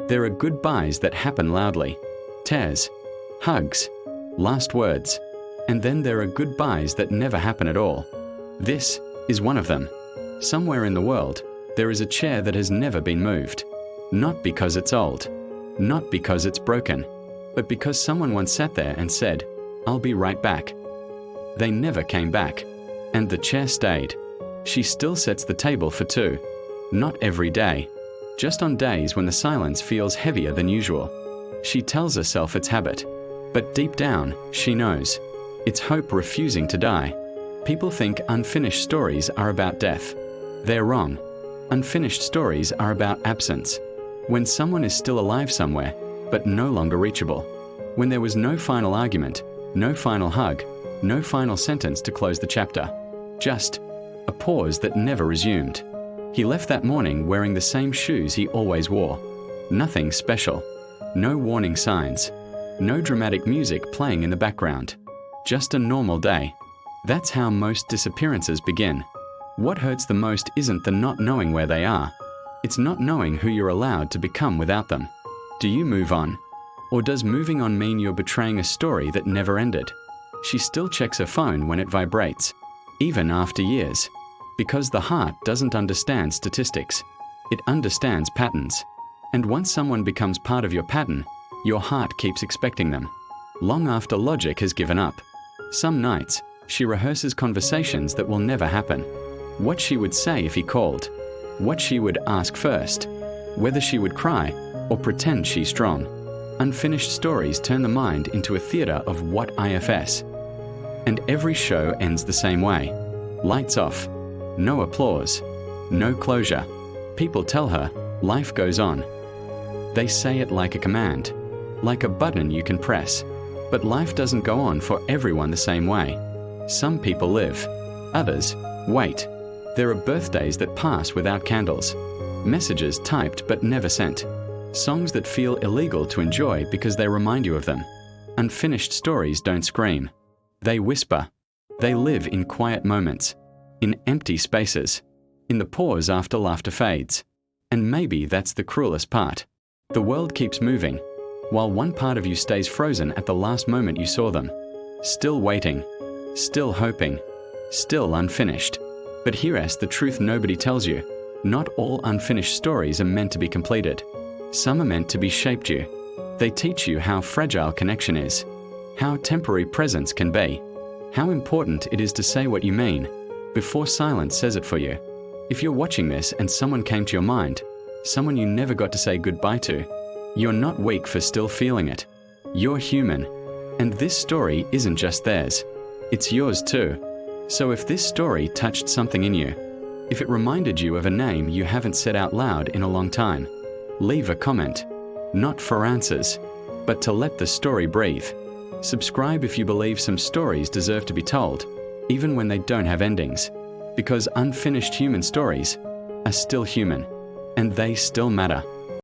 There are goodbyes that happen loudly, tears, hugs, last words, and then there are goodbyes that never happen at all. This is one of them. Somewhere in the world, there is a chair that has never been moved. Not because it's old, not because it's broken, but because someone once sat there and said, "I'll be right back." They never came back, and the chair stayed. She still sets the table for two. Not every day, just on days when the silence feels heavier than usual. She tells herself it's habit, but deep down, she knows. It's hope refusing to die. People think unfinished stories are about death. They're wrong. Unfinished stories are about absence. When someone is still alive somewhere, but no longer reachable. When there was no final argument, no final hug, no final sentence to close the chapter. Just a pause that never resumed. He left that morning wearing the same shoes he always wore. Nothing special. No warning signs. No dramatic music playing in the background. Just a normal day. That's how most disappearances begin. What hurts the most isn't the not knowing where they are. It's not knowing who you're allowed to become without them. Do you move on? Or does moving on mean you're betraying a story that never ended? She still checks her phone when it vibrates, even after years. Because the heart doesn't understand statistics. It understands patterns. And once someone becomes part of your pattern, your heart keeps expecting them. Long after logic has given up. Some nights, she rehearses conversations that will never happen. What she would say if he called. What she would ask first. Whether she would cry or pretend she's strong. Unfinished stories turn the mind into a theater of what ifs. And every show ends the same way. Lights off. No applause. No closure. People tell her, life goes on. They say it like a command. Like a button you can press. But life doesn't go on for everyone the same way. Some people live. Others wait. There are birthdays that pass without candles. Messages typed but never sent. Songs that feel illegal to enjoy because they remind you of them. Unfinished stories don't scream. They whisper. They live in quiet moments. In empty spaces. In the pause after laughter fades. And maybe that's the cruelest part. The world keeps moving, while one part of you stays frozen at the last moment you saw them. Still waiting. Still hoping. Still unfinished. But here's the truth nobody tells you. Not all unfinished stories are meant to be completed. Some are meant to be shaped you. They teach you how fragile connection is. How temporary presence can be. How important it is to say what you mean, before silence says it for you. If you're watching this and someone came to your mind, someone you never got to say goodbye to, you're not weak for still feeling it. You're human. And this story isn't just theirs. It's yours too. So if this story touched something in you, if it reminded you of a name you haven't said out loud in a long time, leave a comment. Not for answers, but to let the story breathe. Subscribe if you believe some stories deserve to be told, even when they don't have endings. Because unfinished human stories are still human, and they still matter.